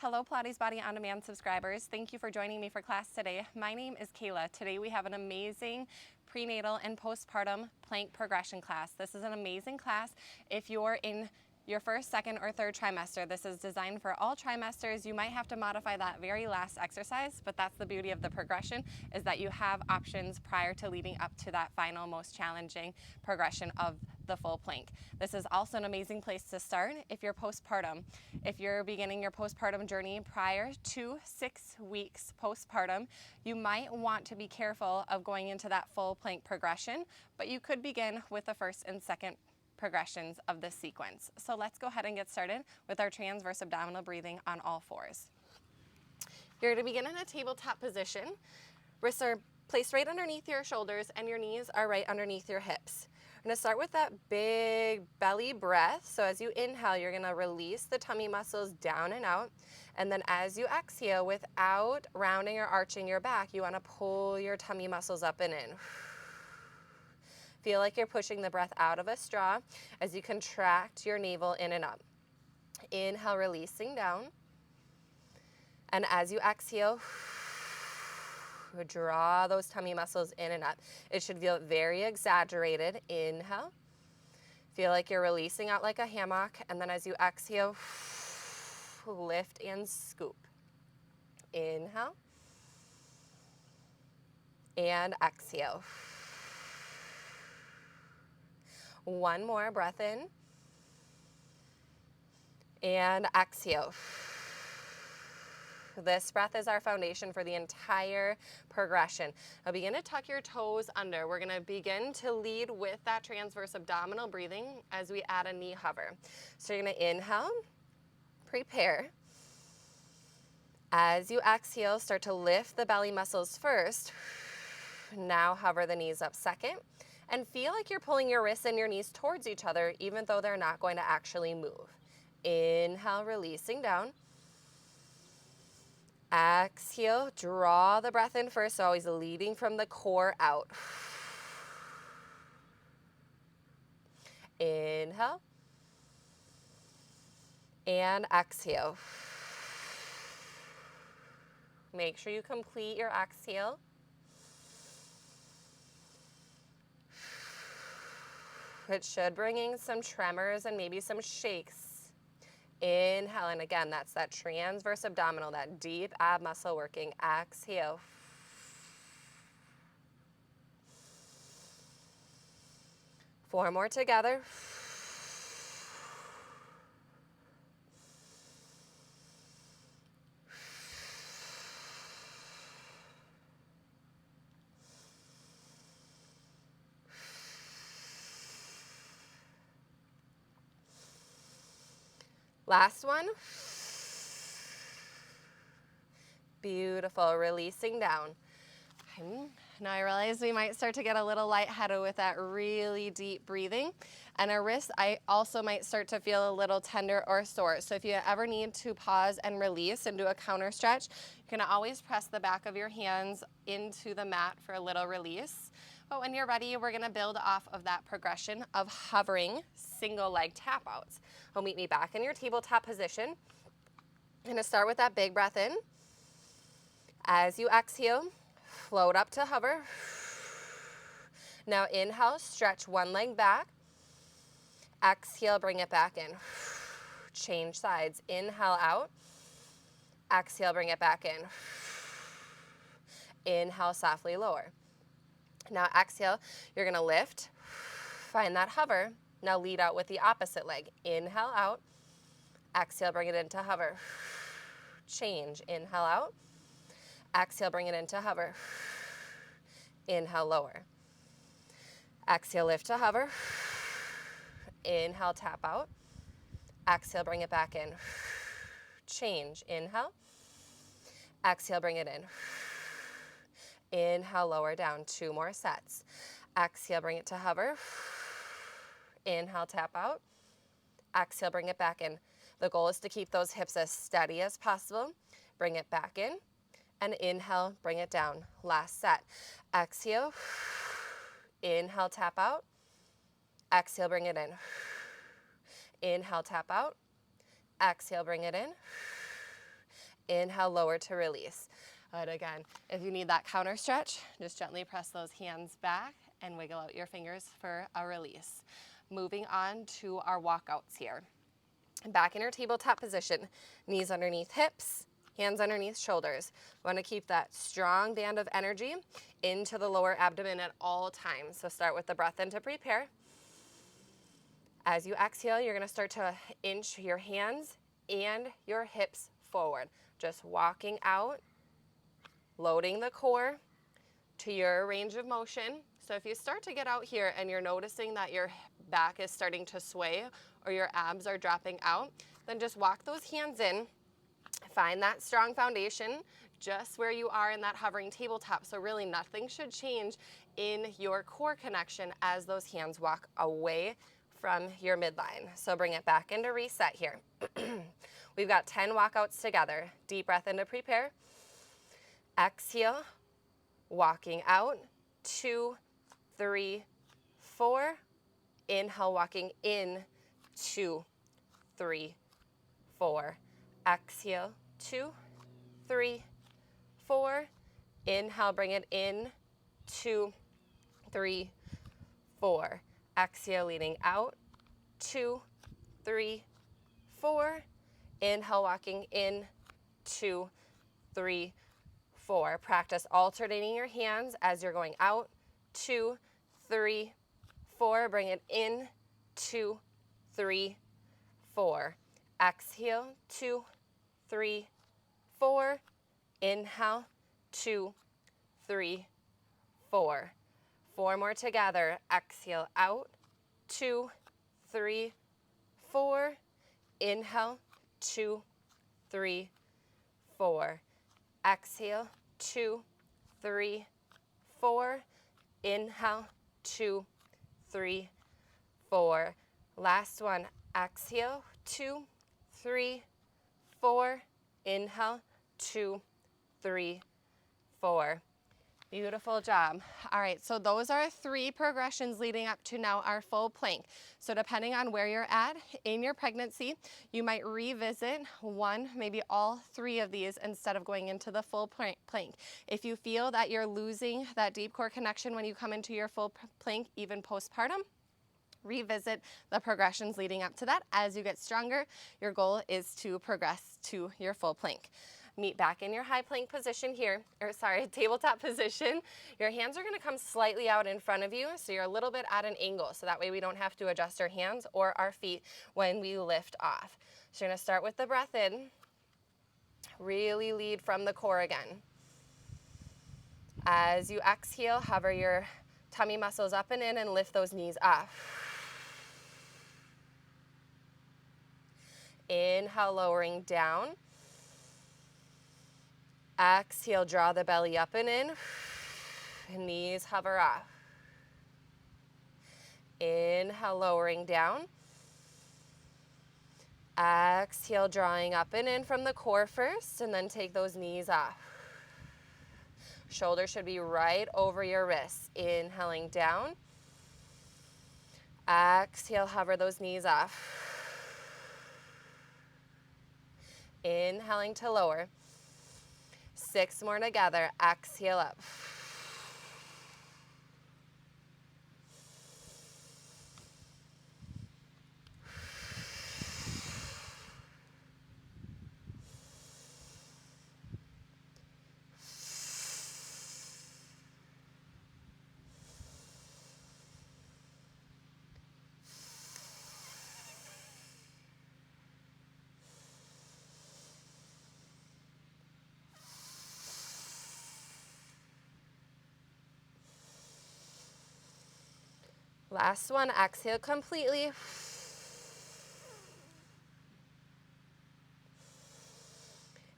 Hello Pilates Body On Demand subscribers. Thank you for joining me for class today. My name is Kayla. Today we have an amazing prenatal and postpartum plank progression class. This is an amazing class if you're in your first, second, or third trimester. This is designed for all trimesters. You might have to modify that very last exercise, but that's the beauty of the progression, is that you have options prior to leading up to that final, most challenging progression of the full plank. This is also an amazing place to start if you're postpartum. If you're beginning your postpartum journey prior to 6 weeks postpartum, you might want to be careful of going into that full plank progression, but you could begin with the first and second progressions of this sequence. So let's go ahead and get started with our transverse abdominal breathing on all fours. You're going to begin in a tabletop position. Wrists are placed right underneath your shoulders and your knees are right underneath your hips. We're going to start with that big belly breath. So as you inhale, you're going to release the tummy muscles down and out. And then as you exhale, without rounding or arching your back, you want to pull your tummy muscles up and in. Feel like you're pushing the breath out of a straw as you contract your navel in and up. Inhale, releasing down. And as you exhale, draw those tummy muscles in and up. It should feel very exaggerated. Inhale. Feel like you're releasing out like a hammock. And then as you exhale, lift and scoop. Inhale. And exhale. One more, breath in, and exhale. This breath is our foundation for the entire progression. Now begin to tuck your toes under. We're gonna begin to lead with that transverse abdominal breathing as we add a knee hover. So you're gonna inhale, prepare. As you exhale, start to lift the belly muscles first. Now hover the knees up second. And feel like you're pulling your wrists and your knees towards each other, even though they're not going to actually move. Inhale, releasing down. Exhale, draw the breath in first, so always leading from the core out. Inhale. And exhale. Make sure you complete your exhale. It should bring in some tremors and maybe some shakes. Inhale, and again, that's that transverse abdominal, that deep ab muscle working. Exhale. Four more together. Last one. Beautiful, releasing down. Now I realize we might start to get a little lightheaded with that really deep breathing, and our wrists also might start to feel a little tender or sore. So if you ever need to pause and release and do a counter stretch, you can always press the back of your hands into the mat for a little release. But when you're ready, we're gonna build off of that progression of hovering single leg tap outs. Well, meet me back in your tabletop position. I'm gonna start with that big breath in. As you exhale, float up to hover. Now inhale, stretch one leg back. Exhale, bring it back in. Change sides. Inhale out. Exhale, bring it back in. Inhale, softly lower. Now exhale, you're gonna lift, find that hover. Now lead out with the opposite leg. Inhale out, exhale, bring it into hover. Change, inhale out, exhale, bring it into hover. Inhale, lower. Exhale, lift to hover. Inhale, tap out. Exhale, bring it back in. Change, inhale. Exhale, bring it in. Inhale, lower down, 2 more sets. Exhale, bring it to hover. Inhale, tap out. Exhale, bring it back in. The goal is to keep those hips as steady as possible. Bring it back in. And inhale, bring it down. Last set. Exhale. Inhale, tap out. Exhale, bring it in. Inhale, tap out. Exhale, bring it in. Inhale, lower to release. Good, again, if you need that counter stretch, just gently press those hands back and wiggle out your fingers for a release. Moving on to our walkouts here. Back in your tabletop position, knees underneath hips, hands underneath shoulders. We want to keep that strong band of energy into the lower abdomen at all times. So start with the breath in to prepare. As you exhale, you're going to start to inch your hands and your hips forward. Just walking out, loading the core to your range of motion. So if you start to get out here and you're noticing that your back is starting to sway or your abs are dropping out, then just walk those hands in. Find that strong foundation just where you are in that hovering tabletop. So really nothing should change in your core connection as those hands walk away from your midline. So bring it back into reset here. We've got 10 walkouts together. Deep breath in to prepare. Exhale, walking out. 2, 3, 4. Inhale, walking in. 2, 3, 4. Exhale, 2, 3, 4. Inhale, bring it in. 2, 3, 4. Exhale, leaning out. 2, 3, 4. Inhale, walking in. 2, 3, 4. Practice alternating your hands as you're going out. 2, 3, 4. Bring it in. 2, 3, 4. Exhale. 2, 3, 4. Inhale. 2, 3, 4. 4 more together. Exhale out. 2, 3, 4. Inhale. 2, 3, 4. Exhale. 2, 3, 4. Inhale. 2, 3, 4. Last one. Exhale. 2, 3, 4. Inhale. 2, 3, 4. Beautiful job. All right, so those are 3 progressions leading up to now our full plank. So depending on where you're at in your pregnancy, you might revisit 1, maybe all 3 of these instead of going into the full plank. If you feel that you're losing that deep core connection when you come into your full plank, even postpartum, revisit the progressions leading up to that. As you get stronger, your goal is to progress to your full plank. Meet back in your high plank position here, tabletop position. Your hands are gonna come slightly out in front of you, so you're a little bit at an angle, so that way we don't have to adjust our hands or our feet when we lift off. So you're gonna start with the breath in. Really lead from the core again. As you exhale, hover your tummy muscles up and in and lift those knees up. Inhale, lowering down. Exhale, draw the belly up and in. Knees hover off. Inhale, lowering down. Exhale, drawing up and in from the core first, and then take those knees off. Shoulders should be right over your wrists. Inhaling down. Exhale, hover those knees off. Inhaling to lower. 6 more together. Exhale up. Last one, exhale completely.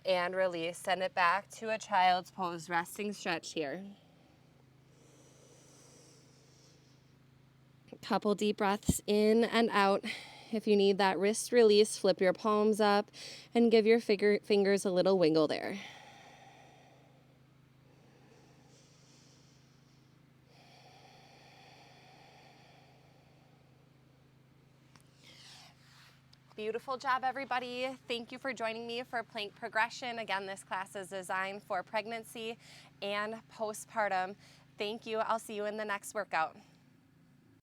And release, send it back to a child's pose, resting stretch here. Couple deep breaths in and out. If you need that wrist release, flip your palms up and give your fingers a little wiggle there. Beautiful job, everybody. Thank you for joining me for plank progression. Again, this class is designed for pregnancy and postpartum. Thank you. I'll see you in the next workout.